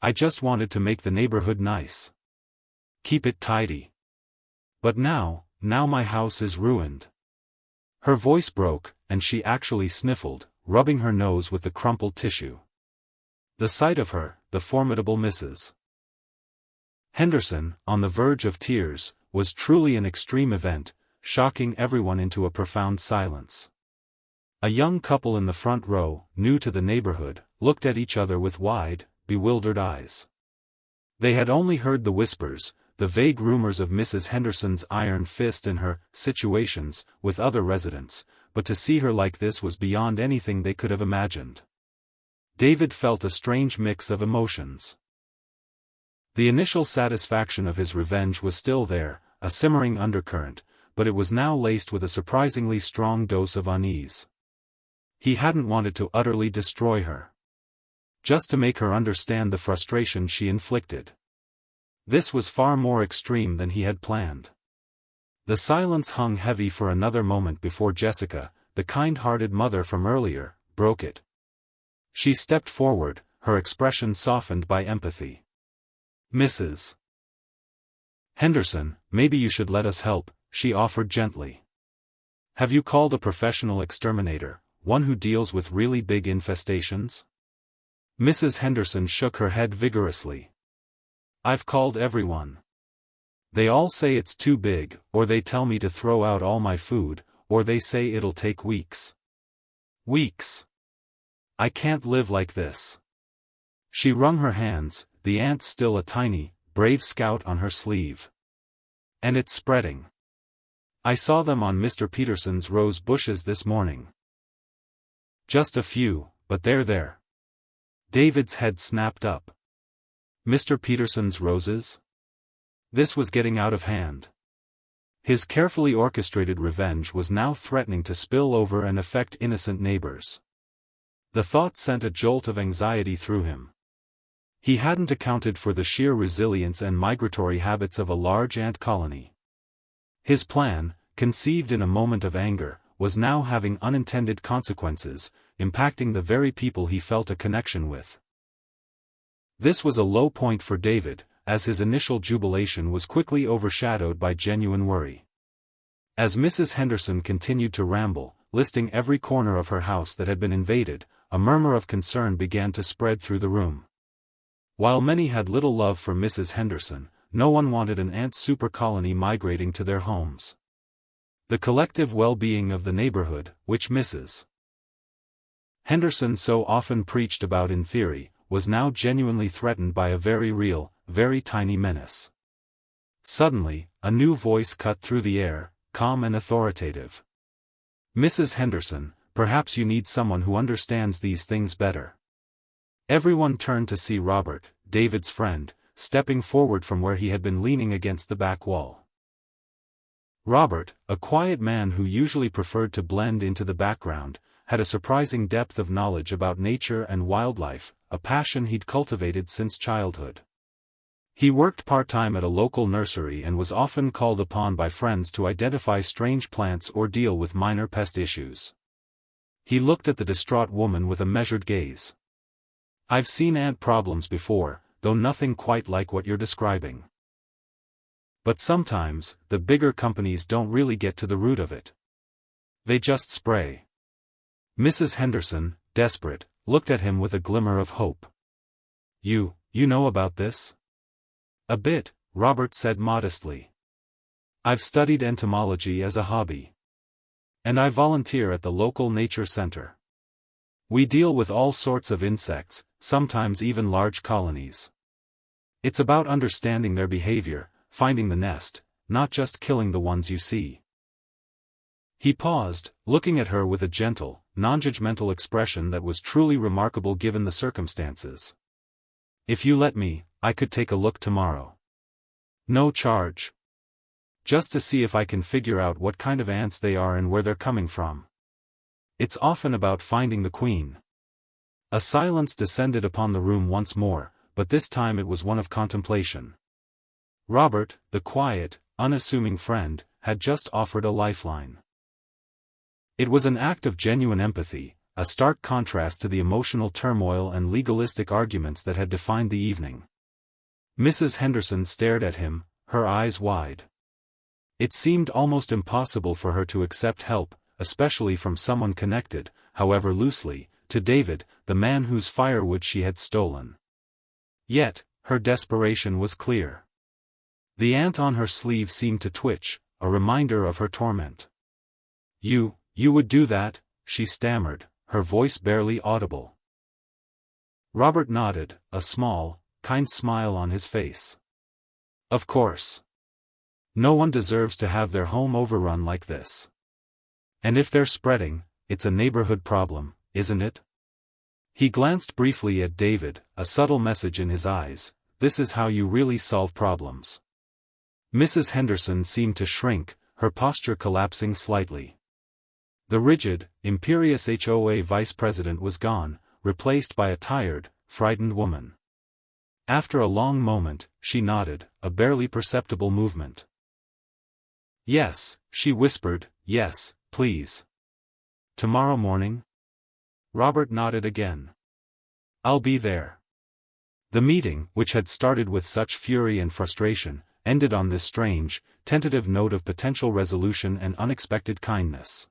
"I just wanted to make the neighborhood nice. Keep it tidy. But now my house is ruined." Her voice broke, and she actually sniffled, rubbing her nose with the crumpled tissue. The sight of her, the formidable Mrs. Henderson, on the verge of tears, was truly an extreme event, shocking everyone into a profound silence. A young couple in the front row, new to the neighborhood, looked at each other with wide, bewildered eyes. They had only heard the whispers, the vague rumors of Mrs. Henderson's iron fist and her situations with other residents, but to see her like this was beyond anything they could have imagined. David felt a strange mix of emotions. The initial satisfaction of his revenge was still there, a simmering undercurrent, but it was now laced with a surprisingly strong dose of unease. He hadn't wanted to utterly destroy her. Just to make her understand the frustration she inflicted. This was far more extreme than he had planned. The silence hung heavy for another moment before Jessica, the kind-hearted mother from earlier, broke it. She stepped forward, her expression softened by empathy. "Mrs. Henderson, maybe you should let us help," she offered gently. "Have you called a professional exterminator, one who deals with really big infestations?" Mrs. Henderson shook her head vigorously. "I've called everyone. They all say it's too big, or they tell me to throw out all my food, or they say it'll take weeks. Weeks. I can't live like this." She wrung her hands, the ant still a tiny, brave scout on her sleeve. "And it's spreading. I saw them on Mr. Peterson's rose bushes this morning. Just a few, but they're there." David's head snapped up. Mr. Peterson's roses? This was getting out of hand. His carefully orchestrated revenge was now threatening to spill over and affect innocent neighbors. The thought sent a jolt of anxiety through him. He hadn't accounted for the sheer resilience and migratory habits of a large ant colony. His plan, conceived in a moment of anger, was now having unintended consequences, impacting the very people he felt a connection with. This was a low point for David, as his initial jubilation was quickly overshadowed by genuine worry. As Mrs. Henderson continued to ramble, listing every corner of her house that had been invaded, a murmur of concern began to spread through the room. While many had little love for Mrs. Henderson, no one wanted an ant super colony migrating to their homes. The collective well-being of the neighborhood, which Mrs. Henderson so often preached about in theory, was now genuinely threatened by a very real, very tiny menace. Suddenly, a new voice cut through the air, calm and authoritative. "Mrs. Henderson, perhaps you need someone who understands these things better." Everyone turned to see Robert, David's friend, stepping forward from where he had been leaning against the back wall. Robert, a quiet man who usually preferred to blend into the background, had a surprising depth of knowledge about nature and wildlife, a passion he'd cultivated since childhood. He worked part-time at a local nursery and was often called upon by friends to identify strange plants or deal with minor pest issues. He looked at the distraught woman with a measured gaze. "I've seen ant problems before, though nothing quite like what you're describing. But sometimes, the bigger companies don't really get to the root of it. They just spray." Mrs. Henderson, desperate, looked at him with a glimmer of hope. You know about this?" "A bit," Robert said modestly. "I've studied entomology as a hobby. And I volunteer at the local nature center. We deal with all sorts of insects, sometimes even large colonies. It's about understanding their behavior, finding the nest, not just killing the ones you see." He paused, looking at her with a gentle, non-judgmental expression that was truly remarkable given the circumstances. "If you let me, I could take a look tomorrow. No charge. Just to see if I can figure out what kind of ants they are and where they're coming from. It's often about finding the queen." A silence descended upon the room once more, but this time it was one of contemplation. Robert, the quiet, unassuming friend, had just offered a lifeline. It was an act of genuine empathy, a stark contrast to the emotional turmoil and legalistic arguments that had defined the evening. Mrs. Henderson stared at him, her eyes wide. It seemed almost impossible for her to accept help, especially from someone connected, however loosely, to David, the man whose firewood she had stolen. Yet, her desperation was clear. The ant on her sleeve seemed to twitch, a reminder of her torment. You would do that?" she stammered, her voice barely audible. Robert nodded, a small, kind smile on his face. "Of course. No one deserves to have their home overrun like this. And if they're spreading, it's a neighborhood problem, isn't it?" He glanced briefly at David, a subtle message in his eyes, "This is how you really solve problems." Mrs. Henderson seemed to shrink, her posture collapsing slightly. The rigid, imperious HOA vice president was gone, replaced by a tired, frightened woman. After a long moment, she nodded, a barely perceptible movement. "Yes," she whispered, "yes, please. Tomorrow morning?" Robert nodded again. "I'll be there." The meeting, which had started with such fury and frustration, ended on this strange, tentative note of potential resolution and unexpected kindness.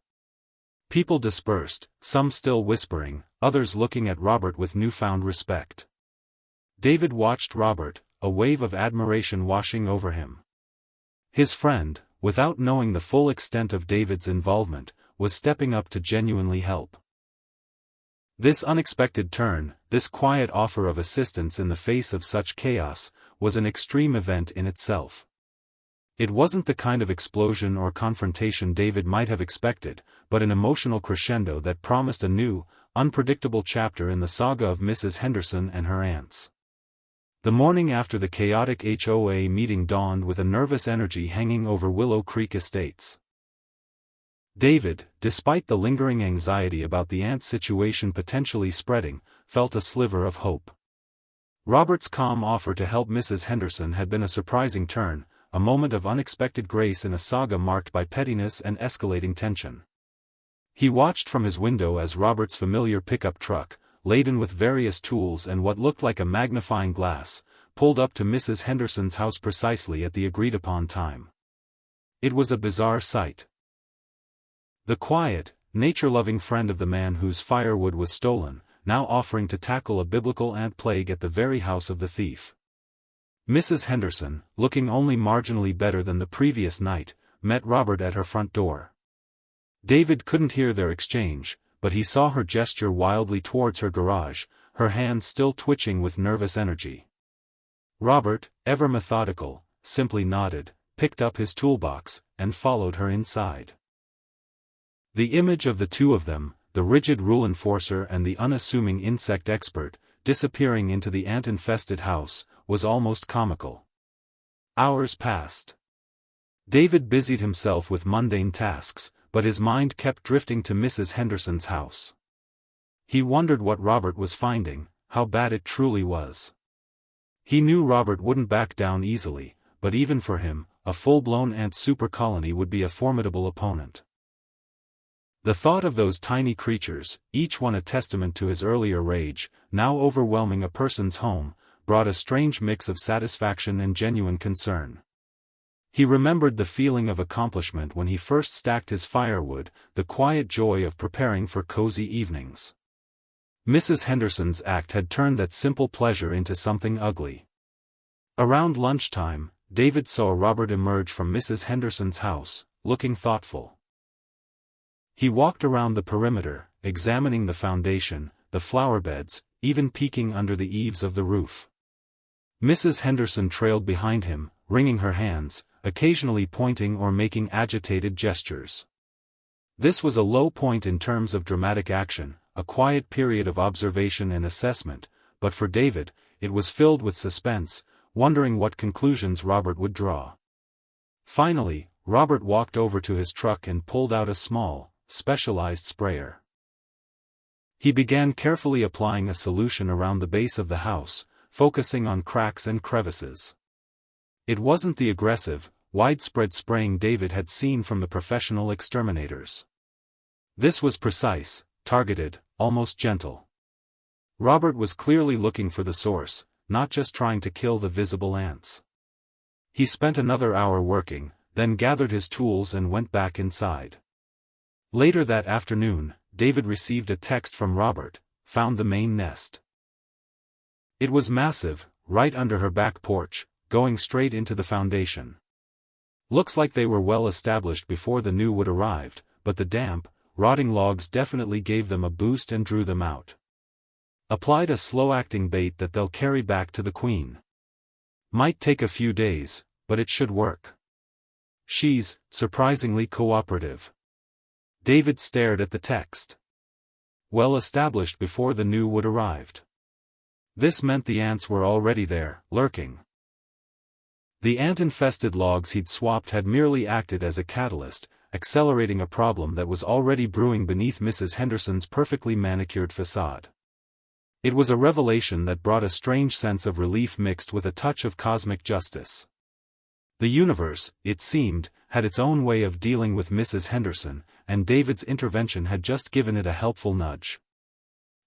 People dispersed, some still whispering, others looking at Robert with newfound respect. David watched Robert, a wave of admiration washing over him. His friend, without knowing the full extent of David's involvement, was stepping up to genuinely help. This unexpected turn, this quiet offer of assistance in the face of such chaos, was an extreme event in itself. It wasn't the kind of explosion or confrontation David might have expected, but an emotional crescendo that promised a new, unpredictable chapter in the saga of Mrs. Henderson and her aunts. The morning after the chaotic HOA meeting dawned with a nervous energy hanging over Willow Creek Estates. David, despite the lingering anxiety about the ant situation potentially spreading, felt a sliver of hope. Robert's calm offer to help Mrs. Henderson had been a surprising turn, a moment of unexpected grace in a saga marked by pettiness and escalating tension. He watched from his window as Robert's familiar pickup truck, laden with various tools and what looked like a magnifying glass, pulled up to Mrs. Henderson's house precisely at the agreed-upon time. It was a bizarre sight. The quiet, nature-loving friend of the man whose firewood was stolen, now offering to tackle a biblical ant plague at the very house of the thief. Mrs. Henderson, looking only marginally better than the previous night, met Robert at her front door. David couldn't hear their exchange, but he saw her gesture wildly towards her garage, her hands still twitching with nervous energy. Robert, ever methodical, simply nodded, picked up his toolbox, and followed her inside. The image of the two of them, the rigid rule enforcer and the unassuming insect expert, disappearing into the ant-infested house, was almost comical. Hours passed. David busied himself with mundane tasks, but his mind kept drifting to Mrs. Henderson's house. He wondered what Robert was finding, how bad it truly was. He knew Robert wouldn't back down easily, but even for him, a full-blown ant super colony would be a formidable opponent. The thought of those tiny creatures, each one a testament to his earlier rage, now overwhelming a person's home, brought a strange mix of satisfaction and genuine concern. He remembered the feeling of accomplishment when he first stacked his firewood, the quiet joy of preparing for cozy evenings. Mrs. Henderson's act had turned that simple pleasure into something ugly. Around lunchtime, David saw Robert emerge from Mrs. Henderson's house, looking thoughtful. He walked around the perimeter, examining the foundation, the flower beds, even peeking under the eaves of the roof. Mrs. Henderson trailed behind him, wringing her hands, occasionally pointing or making agitated gestures. This was a low point in terms of dramatic action, a quiet period of observation and assessment, but for David, it was filled with suspense, wondering what conclusions Robert would draw. Finally, Robert walked over to his truck and pulled out a small, specialized sprayer. He began carefully applying a solution around the base of the house, focusing on cracks and crevices. It wasn't the aggressive, widespread spraying David had seen from the professional exterminators. This was precise, targeted, almost gentle. Robert was clearly looking for the source, not just trying to kill the visible ants. He spent another hour working, then gathered his tools and went back inside. Later that afternoon, David received a text from Robert, found the main nest. It was massive, right under her back porch, going straight into the foundation. Looks like they were well established before the new wood arrived, but the damp, rotting logs definitely gave them a boost and drew them out. Applied a slow-acting bait that they'll carry back to the queen. Might take a few days, but it should work. She's, surprisingly cooperative. David stared at the text. Well established before the new wood arrived. This meant the ants were already there, lurking. The ant-infested logs he'd swapped had merely acted as a catalyst, accelerating a problem that was already brewing beneath Mrs. Henderson's perfectly manicured facade. It was a revelation that brought a strange sense of relief mixed with a touch of cosmic justice. The universe, it seemed, had its own way of dealing with Mrs. Henderson, and David's intervention had just given it a helpful nudge.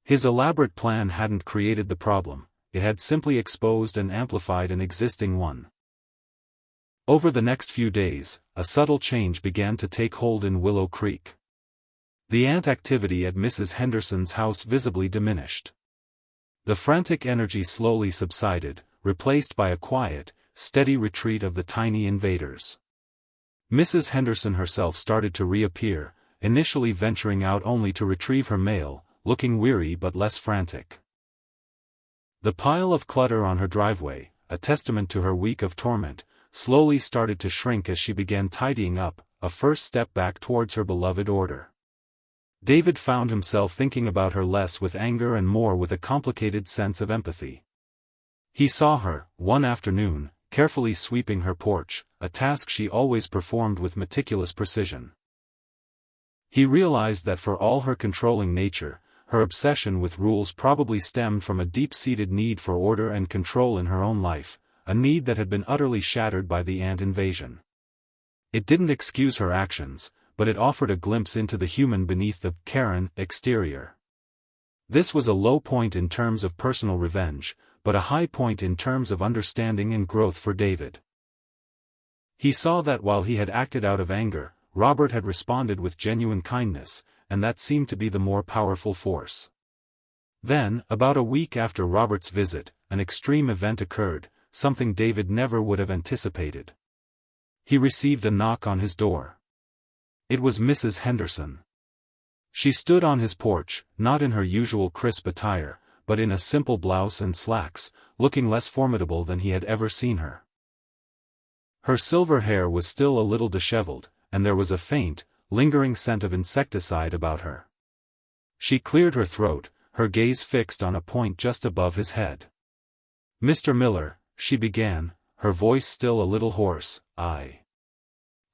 His elaborate plan hadn't created the problem, it had simply exposed and amplified an existing one. Over the next few days, a subtle change began to take hold in Willow Creek. The ant activity at Mrs. Henderson's house visibly diminished. The frantic energy slowly subsided, replaced by a quiet, steady retreat of the tiny invaders. Mrs. Henderson herself started to reappear, initially venturing out only to retrieve her mail, looking weary but less frantic. The pile of clutter on her driveway, a testament to her week of torment, slowly started to shrink as she began tidying up, a first step back towards her beloved order. David found himself thinking about her less with anger and more with a complicated sense of empathy. He saw her, one afternoon, carefully sweeping her porch, a task she always performed with meticulous precision. He realized that for all her controlling nature, her obsession with rules probably stemmed from a deep-seated need for order and control in her own life, a need that had been utterly shattered by the ant invasion. It didn't excuse her actions, but it offered a glimpse into the human beneath the Karen exterior. This was a low point in terms of personal revenge, but a high point in terms of understanding and growth for David. He saw that while he had acted out of anger, Robert had responded with genuine kindness, and that seemed to be the more powerful force. Then, about a week after Robert's visit, an extreme event occurred, something David never would have anticipated. He received a knock on his door. It was Mrs. Henderson. She stood on his porch, not in her usual crisp attire, but in a simple blouse and slacks, looking less formidable than he had ever seen her. Her silver hair was still a little disheveled, and there was a faint, lingering scent of insecticide about her. She cleared her throat, her gaze fixed on a point just above his head. "Mr. Miller," she began, her voice still a little hoarse, I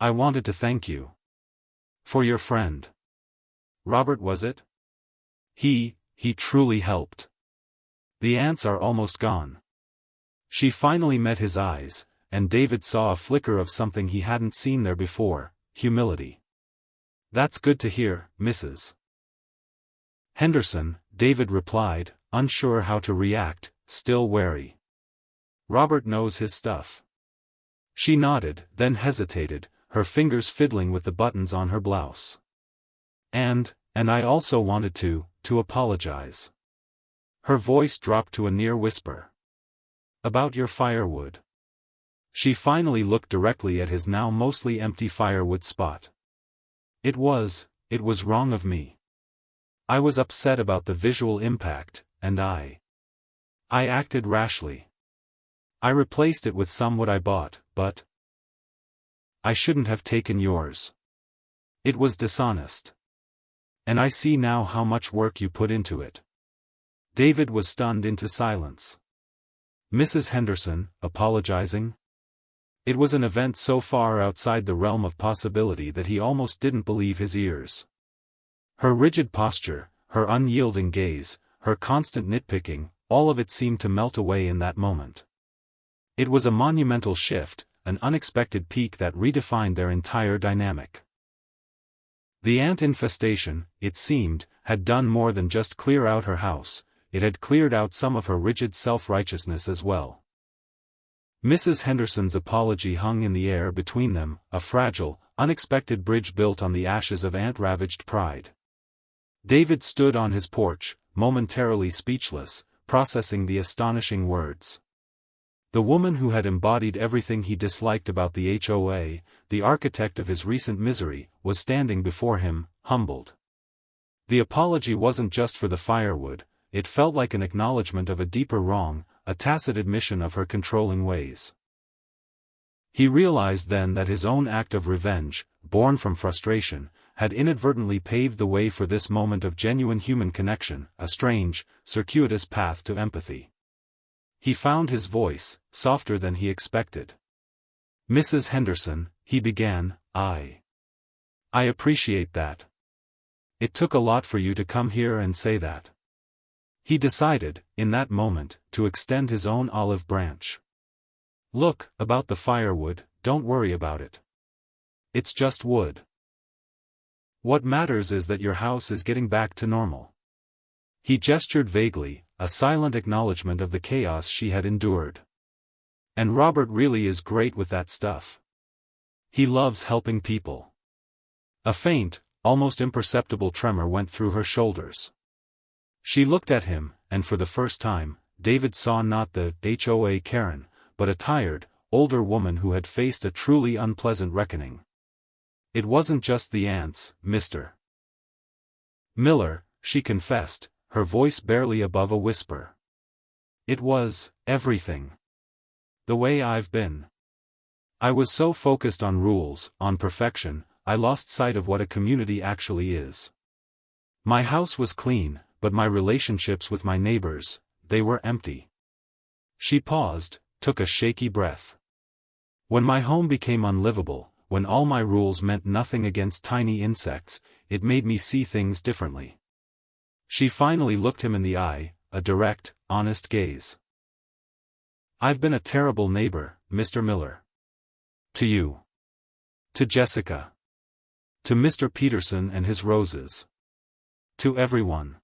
wanted to thank you. For your friend. Robert, was it? He truly helped. The ants are almost gone." She finally met his eyes, and David saw a flicker of something he hadn't seen there before, humility. "That's good to hear, Mrs. Henderson," David replied, unsure how to react, still wary. "Robert knows his stuff." She nodded, then hesitated, her fingers fiddling with the buttons on her blouse. And I also wanted to apologize." Her voice dropped to a near whisper. "About your firewood." She finally looked directly at his now mostly empty firewood spot. It was wrong of me. I was upset about the visual impact, and I acted rashly. I replaced it with some wood I bought, but I shouldn't have taken yours. It was dishonest. And I see now how much work you put into it." David was stunned into silence. Mrs. Henderson, apologizing? It was an event so far outside the realm of possibility that he almost didn't believe his ears. Her rigid posture, her unyielding gaze, her constant nitpicking, all of it seemed to melt away in that moment. It was a monumental shift, an unexpected peak that redefined their entire dynamic. The ant infestation, it seemed, had done more than just clear out her house, it had cleared out some of her rigid self-righteousness as well. Mrs. Henderson's apology hung in the air between them, a fragile, unexpected bridge built on the ashes of ant-ravaged pride. David stood on his porch, momentarily speechless, processing the astonishing words. The woman who had embodied everything he disliked about the HOA, the architect of his recent misery, was standing before him, humbled. The apology wasn't just for the firewood, it felt like an acknowledgement of a deeper wrong, a tacit admission of her controlling ways. He realized then that his own act of revenge, born from frustration, had inadvertently paved the way for this moment of genuine human connection, a strange, circuitous path to empathy. He found his voice, softer than he expected. "Mrs. Henderson," he began, I appreciate that. It took a lot for you to come here and say that. He decided, in that moment, to extend his own olive branch. "Look, about the firewood, don't worry about it. It's just wood. What matters is that your house is getting back to normal." He gestured vaguely, a silent acknowledgement of the chaos she had endured. "And Robert really is great with that stuff. He loves helping people." A faint, almost imperceptible tremor went through her shoulders. She looked at him, and for the first time, David saw not the HOA Karen, but a tired, older woman who had faced a truly unpleasant reckoning. "It wasn't just the ants, Mr. Miller," she confessed, her voice barely above a whisper. "It was everything. The way I've been. I was so focused on rules, on perfection, I lost sight of what a community actually is. My house was clean, but my relationships with my neighbors, they were empty." She paused, took a shaky breath. "When my home became unlivable, when all my rules meant nothing against tiny insects, it made me see things differently." She finally looked him in the eye, a direct, honest gaze. "I've been a terrible neighbor, Mr. Miller. To you. To Jessica. To Mr. Peterson and his roses. To everyone."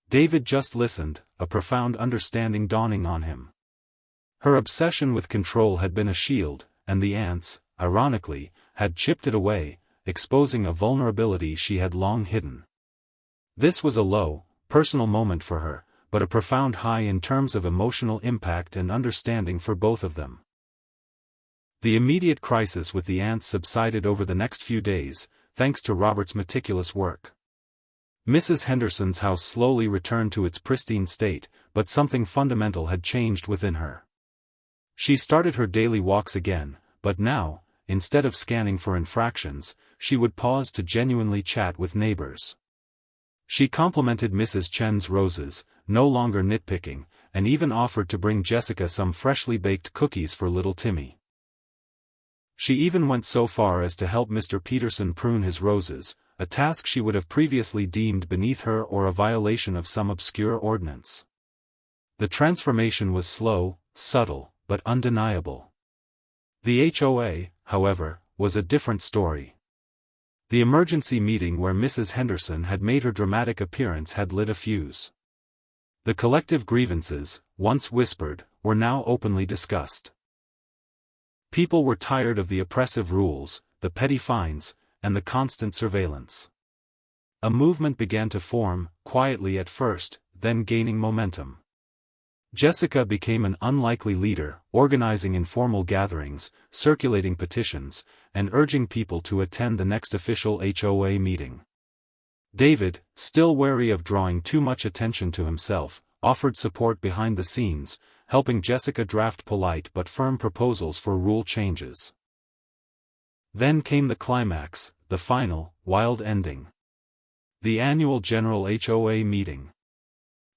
David just listened, a profound understanding dawning on him. Her obsession with control had been a shield, and the ants, ironically, had chipped it away, exposing a vulnerability she had long hidden. This was a low, personal moment for her, but a profound high in terms of emotional impact and understanding for both of them. The immediate crisis with the ants subsided over the next few days, thanks to Robert's meticulous work. Mrs. Henderson's house slowly returned to its pristine state, but something fundamental had changed within her. She started her daily walks again, but now, instead of scanning for infractions, she would pause to genuinely chat with neighbors. She complimented Mrs. Chen's roses, no longer nitpicking, and even offered to bring Jessica some freshly baked cookies for little Timmy. She even went so far as to help Mr. Peterson prune his roses, a task she would have previously deemed beneath her or a violation of some obscure ordinance. The transformation was slow, subtle, but undeniable. The HOA, however, was a different story. The emergency meeting where Mrs. Henderson had made her dramatic appearance had lit a fuse. The collective grievances, once whispered, were now openly discussed. People were tired of the oppressive rules, the petty fines, and the constant surveillance. A movement began to form, quietly at first, then gaining momentum. Jessica became an unlikely leader, organizing informal gatherings, circulating petitions, and urging people to attend the next official HOA meeting. David, still wary of drawing too much attention to himself, offered support behind the scenes, helping Jessica draft polite but firm proposals for rule changes. Then came the climax, the final, wild ending. The annual general HOA meeting.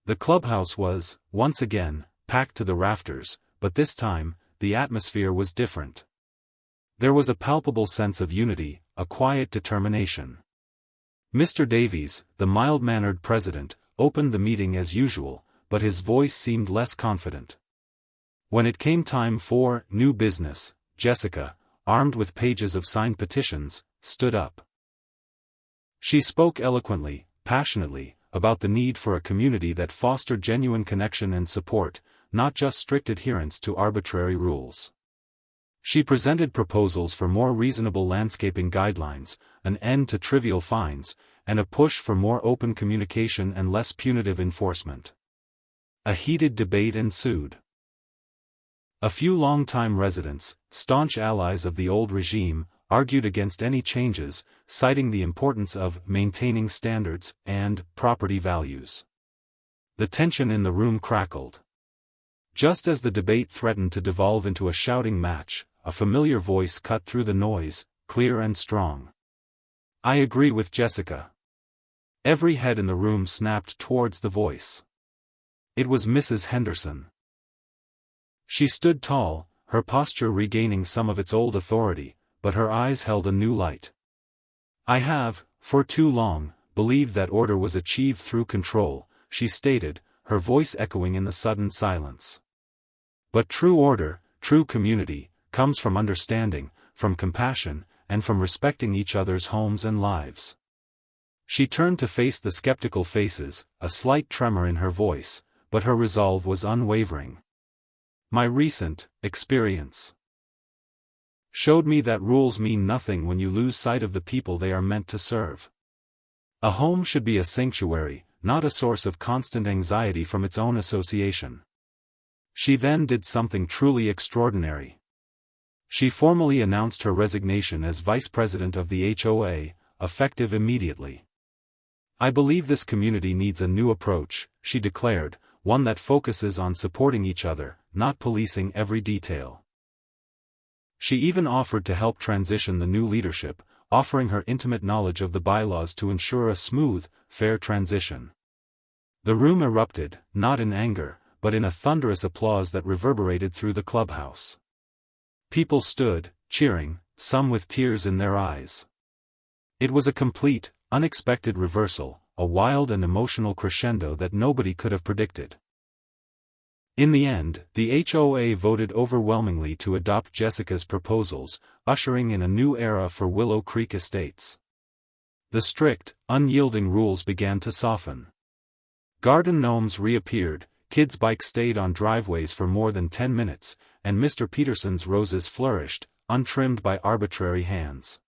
The clubhouse was, once again, packed to the rafters, but this time, the atmosphere was different. There was a palpable sense of unity, a quiet determination. Mr. Davies, the mild-mannered president, opened the meeting as usual, but his voice seemed less confident. When it came time for new business, Jessica, armed with pages of signed petitions, stood up. She spoke eloquently, passionately, about the need for a community that fostered genuine connection and support, not just strict adherence to arbitrary rules. She presented proposals for more reasonable landscaping guidelines, an end to trivial fines, and a push for more open communication and less punitive enforcement. A heated debate ensued. A few longtime residents, staunch allies of the old regime, argued against any changes, citing the importance of maintaining standards and property values. The tension in the room crackled. Just as the debate threatened to devolve into a shouting match, a familiar voice cut through the noise, clear and strong. "I agree with Jessica." Every head in the room snapped towards the voice. It was Mrs. Henderson. She stood tall, her posture regaining some of its old authority, but her eyes held a new light. "I have, for too long, believed that order was achieved through control," she stated, her voice echoing in the sudden silence. But true order, true community, comes from understanding, from compassion, and from respecting each other's homes and lives. She turned to face the skeptical faces, a slight tremor in her voice, but her resolve was unwavering. My recent experience showed me that rules mean nothing when you lose sight of the people they are meant to serve. A home should be a sanctuary, not a source of constant anxiety from its own association. She then did something truly extraordinary. She formally announced her resignation as vice president of the HOA, effective immediately. I believe this community needs a new approach, she declared, one that focuses on supporting each other, not policing every detail. She even offered to help transition the new leadership, offering her intimate knowledge of the bylaws to ensure a smooth, fair transition. The room erupted, not in anger, but in a thunderous applause that reverberated through the clubhouse. People stood, cheering, some with tears in their eyes. It was a complete, unexpected reversal, a wild and emotional crescendo that nobody could have predicted. In the end, the HOA voted overwhelmingly to adopt Jessica's proposals, ushering in a new era for Willow Creek Estates. The strict, unyielding rules began to soften. Garden gnomes reappeared, kids' bikes stayed on driveways for more than 10 minutes, and Mr. Peterson's roses flourished, untrimmed by arbitrary hands.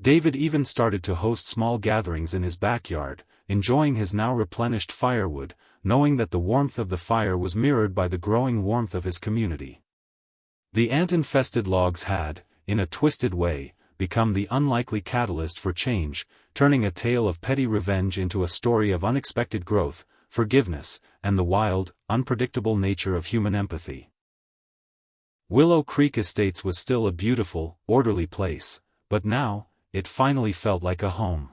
David even started to host small gatherings in his backyard, enjoying his now replenished firewood, knowing that the warmth of the fire was mirrored by the growing warmth of his community. The ant-infested logs had, in a twisted way, become the unlikely catalyst for change, turning a tale of petty revenge into a story of unexpected growth, forgiveness, and the wild, unpredictable nature of human empathy. Willow Creek Estates was still a beautiful, orderly place, but now, it finally felt like a home.